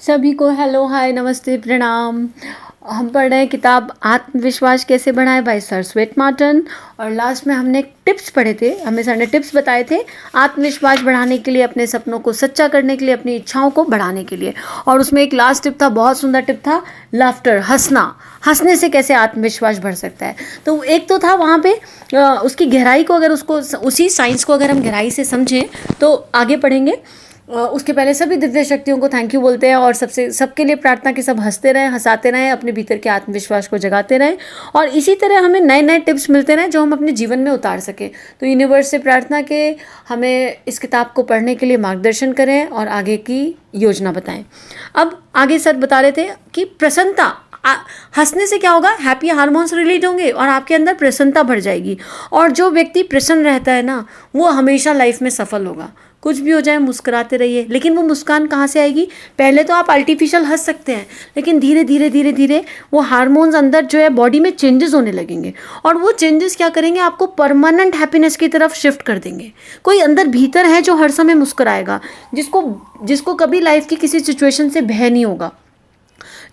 सभी को hello hi नमस्ते प्रणाम। हम पढ़ रहे हैं किताब आत्मविश्वास कैसे बढ़ाएं बाय सर स्वेट मार्टन। और लास्ट में हमने टिप्स पढ़े थे, हमें सर ने टिप्स बताए थे आत्मविश्वास बढ़ाने के लिए, अपने सपनों को सच्चा करने के लिए, अपनी इच्छाओं को बढ़ाने के लिए। और उसमें एक लास्ट टिप था, बहुत सुंदर टिप था, लाफ्टर, हंसना। हंसने से कैसे आत्मविश्वास बढ़ सकता है। तो एक तो था वहाँ पे उसकी गहराई को, अगर उसको उसी साइंस को अगर हम गहराई से समझें तो आगे पढ़ेंगे। उसके पहले सभी दिव्य शक्तियों को थैंक यू बोलते हैं और सबके लिए प्रार्थना कि सब हंसते रहें, हंसाते रहें, अपने भीतर के आत्मविश्वास को जगाते रहें और इसी तरह हमें नए नए टिप्स मिलते रहें जो हम अपने जीवन में उतार सकें। तो यूनिवर्स से प्रार्थना के हमें इस किताब को पढ़ने के लिए मार्गदर्शन करें और आगे की योजना बताएं। अब आगे सर बता रहे थे कि प्रसन्नता, हंसने से क्या होगा, हैप्पी हार्मोन्स रिलीज होंगे और आपके अंदर प्रसन्नता बढ़ जाएगी। और जो व्यक्ति प्रसन्न रहता है ना, वो हमेशा लाइफ में सफल होगा। कुछ भी हो जाए मुस्कुराते रहिए। लेकिन वो मुस्कान कहाँ से आएगी? पहले तो आप आर्टिफिशियल हंस सकते हैं, लेकिन धीरे धीरे धीरे धीरे वो हार्मोन्स अंदर जो है बॉडी में चेंजेस होने लगेंगे और वो चेंजेस क्या करेंगे, आपको परमानेंट हैप्पीनेस की तरफ शिफ्ट कर देंगे। कोई अंदर भीतर है जो हर समय मुस्कुराएगा, जिसको कभी लाइफ की किसी सिचुएशन से भय नहीं होगा,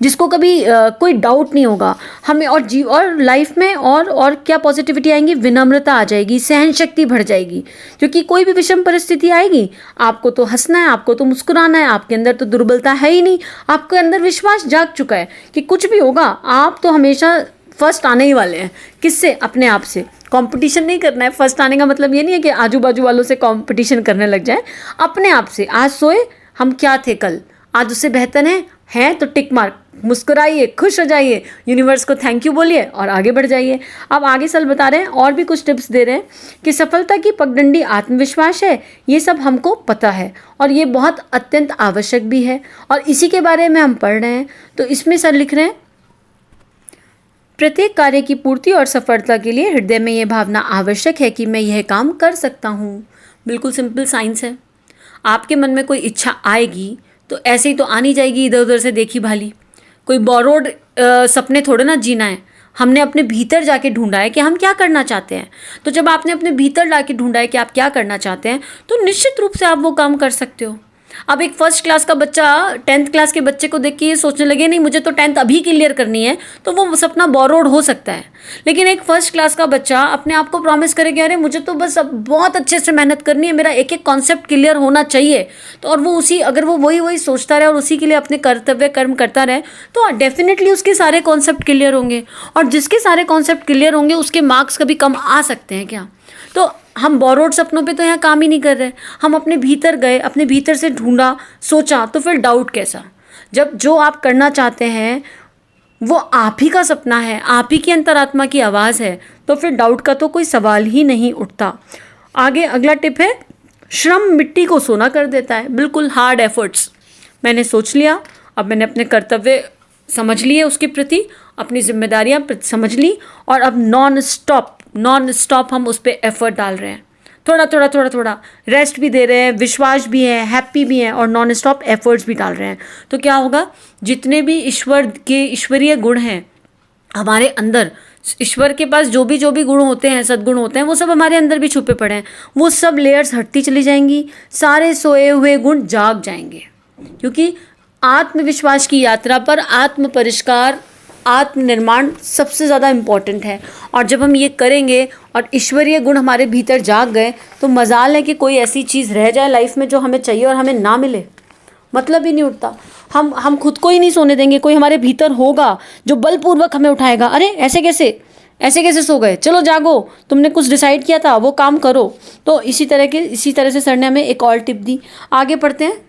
जिसको कभी कोई डाउट नहीं होगा हमें। और लाइफ में और क्या पॉजिटिविटी आएंगी, विनम्रता आ जाएगी, सहन शक्ति बढ़ जाएगी। क्योंकि कोई भी विषम परिस्थिति आएगी, आपको तो हंसना है, आपको तो मुस्कुराना है, आपके अंदर तो दुर्बलता है ही नहीं, आपके अंदर विश्वास जाग चुका है कि कुछ भी होगा आप तो हमेशा फर्स्ट आने ही वाले हैं। किससे? अपने आप से। कंपटीशन नहीं करना है। फर्स्ट आने का मतलब ये नहीं है कि आजू बाजू वालों से कंपटीशन करने लग जाए। अपने आप से, आज सोए हम क्या थे कल, आज उससे बेहतर हैं तो टिक मार्क, मुस्कुराइए, खुश हो जाइए, यूनिवर्स को थैंक यू बोलिए और आगे बढ़ जाइए। अब आगे सर बता रहे हैं और भी कुछ टिप्स दे रहे हैं कि सफलता की पगडंडी आत्मविश्वास है। ये सब हमको पता है और ये बहुत अत्यंत आवश्यक भी है और इसी के बारे में हम पढ़ रहे हैं। तो इसमें सर लिख रहे हैं, प्रत्येक कार्य की पूर्ति और सफलता के लिए हृदय में यह भावना आवश्यक है कि मैं यह काम कर सकता हूँ। बिल्कुल सिंपल साइंस है। आपके मन में कोई इच्छा आएगी तो ऐसे ही तो आनी जाएगी, इधर उधर से देखी भाली। कोई बोरोड सपने थोड़े ना जीना है। हमने अपने भीतर जाके ढूंढा है कि हम क्या करना चाहते हैं। तो जब आपने अपने भीतर जाके ढूंढा है कि आप क्या करना चाहते हैं, तो निश्चित रूप से आप वो काम कर सकते हो। अब एक फर्स्ट क्लास का बच्चा 10th क्लास के बच्चे को देख के ये सोचने लगे नहीं मुझे तो 10th अभी क्लियर करनी है, तो वो सपना बोरोड हो सकता है। लेकिन एक फर्स्ट क्लास का बच्चा अपने आप को प्रॉमिस करे कि अरे मुझे तो बस अब बहुत अच्छे से मेहनत करनी है, मेरा एक एक कॉन्सेप्ट क्लियर होना चाहिए। तो और वो अगर वो वही सोचता रहे और उसी के लिए अपने कर्तव्य कर्म करता रहे, तो डेफिनेटली उसके सारे कॉन्सेप्ट क्लियर होंगे। और जिसके सारे कॉन्सेप्ट क्लियर होंगे उसके मार्क्स कभी कम आ सकते हैं क्या? तो हम बोरोड सपनों पे तो यहाँ काम ही नहीं कर रहे। हम अपने भीतर गए, अपने भीतर से ढूंढा, सोचा, तो फिर डाउट कैसा? जब जो आप करना चाहते हैं वो आप ही का सपना है, आप ही की अंतरात्मा की आवाज़ है, तो फिर डाउट का तो कोई सवाल ही नहीं उठता। आगे अगला टिप है, श्रम मिट्टी को सोना कर देता है। बिल्कुल हार्ड एफर्ट्स। मैंने सोच लिया, अब मैंने अपने कर्तव्य समझ लिए, उसके प्रति अपनी जिम्मेदारियां समझ ली और अब नॉन स्टॉप हम उस पर एफर्ट डाल रहे हैं। थोड़ा रेस्ट भी दे रहे हैं, विश्वास भी है, हैप्पी भी है और नॉन स्टॉप एफर्ट्स भी डाल रहे हैं। तो क्या होगा, जितने भी ईश्वर के ईश्वरीय गुण हैं हमारे अंदर, ईश्वर के पास जो भी गुण होते हैं, सद्गुण होते हैं, वो सब हमारे अंदर भी छुपे पड़े हैं। वो सब लेयर्स हटती चली जाएंगी, सारे सोए हुए गुण जाग जाएंगे। क्योंकि आत्मविश्वास की यात्रा पर आत्म परिष्कार, आत्मनिर्माण सबसे ज़्यादा इम्पॉर्टेंट है। और जब हम ये करेंगे और ईश्वरीय गुण हमारे भीतर जाग गए, तो मजाल है कि कोई ऐसी चीज़ रह जाए लाइफ में जो हमें चाहिए और हमें ना मिले, मतलब ही नहीं उठता। हम खुद को ही नहीं सोने देंगे। कोई हमारे भीतर होगा जो बलपूर्वक हमें उठाएगा, अरे ऐसे कैसे सो गए, चलो जागो, तुमने कुछ डिसाइड किया था, वो काम करो। तो इसी तरह से सर ने हमें एक और टिप दी। आगे पढ़ते हैं।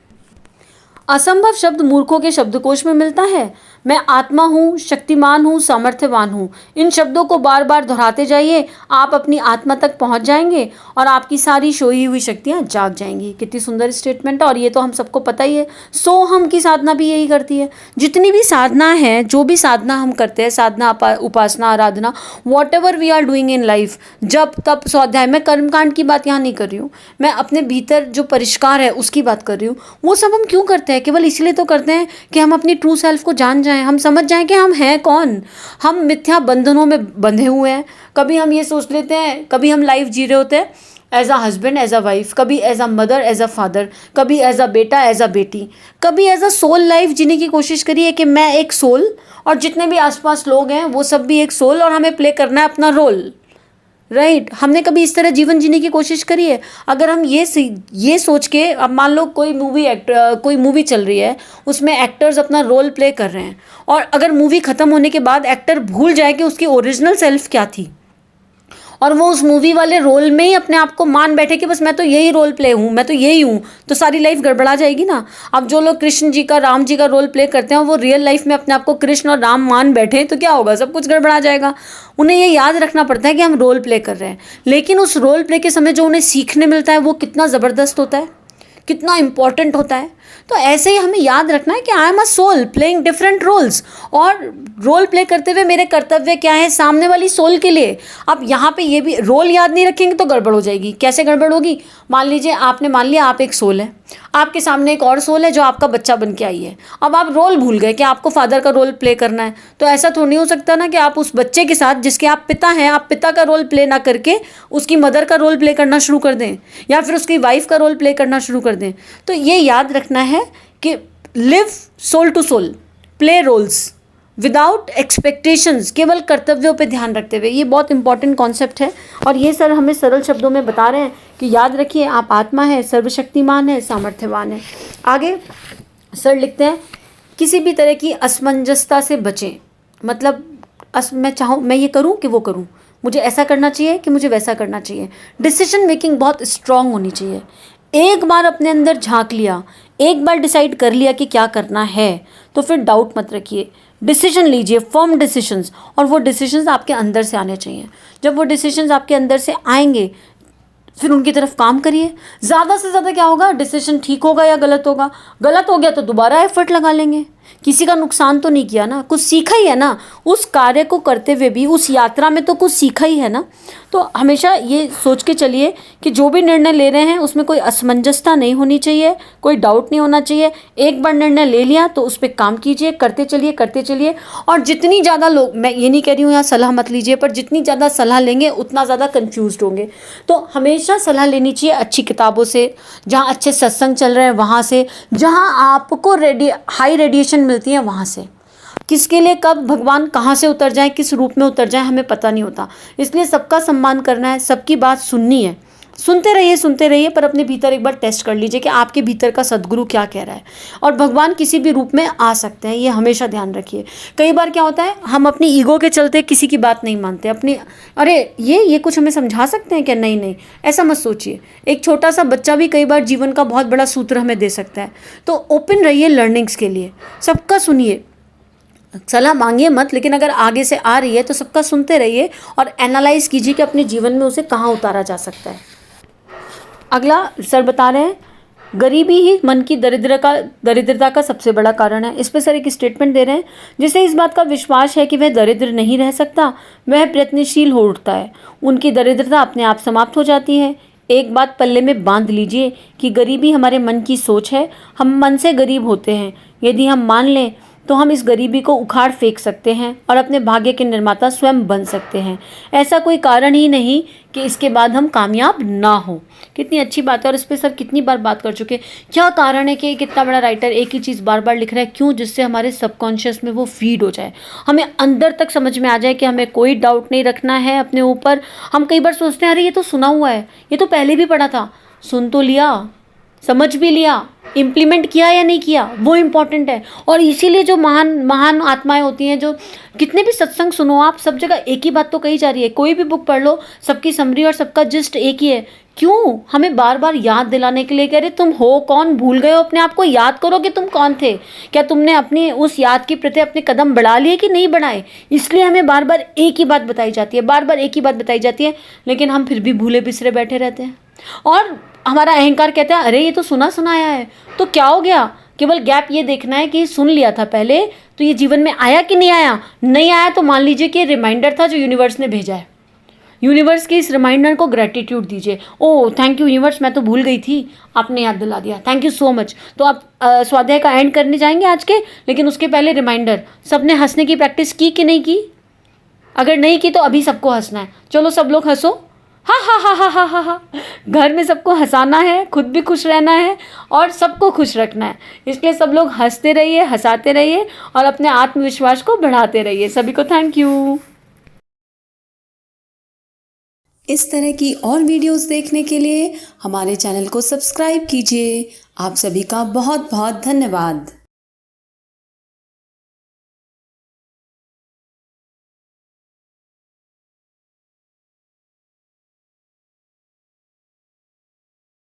असंभव शब्द मूर्खों के शब्दकोश में मिलता है। मैं आत्मा हूँ, शक्तिमान हूँ, सामर्थ्यवान हूँ। इन शब्दों को बार बार दोहराते जाइए, आप अपनी आत्मा तक पहुँच जाएंगे और आपकी सारी सोई हुई शक्तियाँ जाग जाएंगी। कितनी सुंदर स्टेटमेंट है और ये तो हम सबको पता ही है। सोहम की साधना भी यही करती है। जितनी भी साधना है, जो भी साधना हम करते हैं, साधना, उपासना, आराधना, whatever we are doing in life, जब तब स्वाध्याय, मैं कर्मकांड की बात यहाँ नहीं कर रही हूँ, मैं अपने भीतर जो परिष्कार है उसकी बात कर रही हूँ। वो सब हम क्यों करते हैं? केवल इसलिए तो करते हैं कि हम अपनी ट्रू सेल्फ को जान जाएं, हम समझ जाएं कि हम हैं कौन। हम मिथ्या बंधनों में बंधे हुए हैं। कभी हम ये सोच लेते हैं, कभी हम लाइफ जी रहे होते हैं as a husband, as a wife, कभी as a mother, as a father, कभी एज अ बेटा, एज अ बेटी, कभी एज अ सोल लाइफ जीने की कोशिश करिए कि मैं एक सोल और जितने भी आसपास लोग हैं वो सब भी एक सोल और हमें प्ले करना है अपना रोल। राइट हमने कभी इस तरह जीवन जीने की कोशिश करी है? अगर हम ये सोच के, अब मान लो कोई मूवी चल रही है, उसमें एक्टर्स अपना रोल प्ले कर रहे हैं और अगर मूवी ख़त्म होने के बाद एक्टर भूल जाए कि उसकी ओरिजिनल सेल्फ क्या थी और वो उस मूवी वाले रोल में ही अपने आप को मान बैठे कि बस मैं तो यही रोल प्ले हूँ, मैं तो यही हूँ, तो सारी लाइफ गड़बड़ा जाएगी ना। अब जो लोग कृष्ण जी का, राम जी का रोल प्ले करते हैं, वो रियल लाइफ में अपने आप को कृष्ण और राम मान बैठे तो क्या होगा? सब कुछ गड़बड़ा जाएगा। उन्हें ये याद रखना पड़ता है कि हम रोल प्ले कर रहे हैं, लेकिन उस रोल प्ले के समय जो उन्हें सीखने मिलता है वो कितना ज़बरदस्त होता है, कितना इंपॉर्टेंट होता है। तो ऐसे ही हमें याद रखना है कि I am a soul playing different roles, और रोल प्ले करते हुए मेरे कर्तव्य क्या है सामने वाली सोल के लिए। अब यहाँ पे ये भी रोल याद नहीं रखेंगे तो गड़बड़ हो जाएगी। कैसे गड़बड़ होगी? मान लीजिए आपने मान लिया आप एक सोल है, आपके सामने एक और सोल है जो आपका बच्चा बन के आई है। अब आप रोल भूल गए कि आपको फादर का रोल प्ले करना है, तो ऐसा थोड़ी नहीं हो सकता ना कि आप उस बच्चे के साथ जिसके आप पिता हैं, आप पिता का रोल प्ले ना करके उसकी मदर का रोल प्ले करना शुरू कर दें या फिर उसकी वाइफ का रोल प्ले करना शुरू कर दें। तो ये याद रखना है कि live soul to soul, play roles without expectations, केवल कर्तव्यों पे ध्यान रखते हुए। ये बहुत इंपॉर्टेंट कॉन्सेप्ट है और ये सर हमें सरल शब्दों में बता रहे हैं कि याद रखिए आप आत्मा है, सर्वशक्तिमान है, सामर्थ्यवान है। आगे लिखते हैं किसी भी तरह की असमंजसता से बचें। मतलब मैं ये करूं कि वो करूं, मुझे ऐसा करना चाहिए कि मुझे वैसा करना चाहिए। डिसीजन मेकिंग बहुत स्ट्रांग होनी चाहिए। एक बार अपने अंदर झांक लिया, एक बार डिसाइड कर लिया कि क्या करना है, तो फिर डाउट मत रखिए, डिसीजन लीजिए, फर्म डिसीजंस, और वो डिसीजंस आपके अंदर से आने चाहिए। जब वो डिसीजंस आपके अंदर से आएंगे फिर उनकी तरफ काम करिए। ज़्यादा से ज़्यादा क्या होगा, डिसीजन ठीक होगा या गलत होगा। गलत हो गया तो दोबारा एफर्ट लगा लेंगे, किसी का नुकसान तो नहीं किया ना, कुछ सीखा ही है ना। उस कार्य को करते हुए भी उस यात्रा में तो कुछ सीखा ही है ना। तो हमेशा ये सोच के चलिए कि जो भी निर्णय ले रहे हैं उसमें कोई असमंजसता नहीं होनी चाहिए, कोई डाउट नहीं होना चाहिए। एक बार निर्णय ले लिया तो उस पर काम कीजिए, करते चलिए। और जितनी ज़्यादा लोग, मैं ये नहीं कह रही हूँ यहाँ सलाह मत लीजिए, पर जितनी ज़्यादा सलाह लेंगे उतना ज़्यादा कन्फ्यूज होंगे। तो हमेशा सलाह लेनी चाहिए अच्छी किताबों से, जहाँ अच्छे सत्संग चल रहे हैं वहाँ से, जहाँ आपको हाई रेडिएशन मिलती है वहाँ से। किसके लिए कब भगवान कहाँ से उतर जाए, किस रूप में उतर जाए, हमें पता नहीं होता। इसलिए सबका सम्मान करना है, सबकी बात सुननी है। सुनते रहिए, पर अपने भीतर एक बार टेस्ट कर लीजिए कि आपके भीतर का सद्गुरु क्या कह रहा है। और भगवान किसी भी रूप में आ सकते हैं, ये हमेशा ध्यान रखिए। कई बार क्या होता है, हम अपनी ईगो के चलते किसी की बात नहीं मानते, अरे ये कुछ हमें समझा सकते हैं क्या, नहीं, ऐसा मत सोचिए। एक छोटा सा बच्चा भी कई बार जीवन का बहुत बड़ा सूत्र हमें दे सकता है। तो ओपन रहिए लर्निंग्स के लिए, सबका सुनिए, सलाह मांगिए मत, लेकिन अगर आगे से आ रही है तो सबका सुनते रहिए और एनालाइज कीजिए कि अपने जीवन में उसे कहाँ उतारा जा सकता है। अगला सर बता रहे हैं, गरीबी ही मन की दरिद्रता का सबसे बड़ा कारण है। इस पर सर एक स्टेटमेंट दे रहे हैं, जिसे इस बात का विश्वास है कि वह दरिद्र नहीं रह सकता, वह प्रयत्नशील हो उठता है, उनकी दरिद्रता अपने आप समाप्त हो जाती है। एक बात पल्ले में बांध लीजिए कि गरीबी हमारे मन की सोच है। हम मन से गरीब होते हैं। यदि हम मान लें तो हम इस गरीबी को उखाड़ फेंक सकते हैं और अपने भाग्य के निर्माता स्वयं बन सकते हैं। ऐसा कोई कारण ही नहीं कि इसके बाद हम कामयाब ना हो। कितनी अच्छी बात है, और इस पर सर कितनी बार बात कर चुके। क्या कारण है कि कितना बड़ा राइटर एक ही चीज़ बार बार लिख रहा है, क्यों? जिससे हमारे सबकॉन्शियस में वो फीड हो जाए, हमें अंदर तक समझ में आ जाए कि हमें कोई डाउट नहीं रखना है अपने ऊपर। हम कई बार सोचते हैं अरे ये तो सुना हुआ है, ये तो पहले भी पढ़ा था। सुन तो लिया, समझ भी लिया, इम्प्लीमेंट किया या नहीं किया, वो इम्पॉर्टेंट है। और इसीलिए जो महान आत्माएं होती हैं, जो कितने भी सत्संग सुनो आप, सब जगह एक ही बात तो कही जा रही है। कोई भी बुक पढ़ लो, सबकी समरी और सबका जिस्ट एक ही है। क्यों? हमें बार बार याद दिलाने के लिए कह रहे, तुम हो कौन, भूल गए हो अपने आप को, याद करो कि तुम कौन थे। क्या तुमने अपनी उस याद के प्रति अपने कदम बढ़ा लिए कि नहीं बढ़ाए? इसलिए हमें बार बार एक ही बात बताई जाती है, लेकिन हम फिर भी भूले बिसरे बैठे रहते हैं। और हमारा अहंकार कहता है अरे ये तो सुना सुनाया है, तो क्या हो गया? केवल गैप ये देखना है कि सुन लिया था पहले, तो ये जीवन में आया कि नहीं आया। नहीं आया तो मान लीजिए कि रिमाइंडर था जो यूनिवर्स ने भेजा है। यूनिवर्स के इस रिमाइंडर को ग्रेटिट्यूड दीजिए। ओह थैंक यू यूनिवर्स, मैं तो भूल गई थी, आपने याद दिला दिया, थैंक यू सो मच। तो आप स्वाध्याय का एंड करने जाएंगे आज के, लेकिन उसके पहले रिमाइंडर, सबने हंसने की प्रैक्टिस की कि नहीं की? अगर नहीं की तो अभी सबको हंसना है। चलो सब लोग हंसो, हा हा हा हा हा हा हा। घर में सबको हंसाना है, खुद भी खुश रहना है और सबको खुश रखना है। इसलिए सब लोग हंसते रहिए, हंसाते रहिए और अपने आत्मविश्वास को बढ़ाते रहिए। सभी को थैंक यू। इस तरह की और वीडियोस देखने के लिए हमारे चैनल को सब्सक्राइब कीजिए। आप सभी का बहुत बहुत धन्यवाद।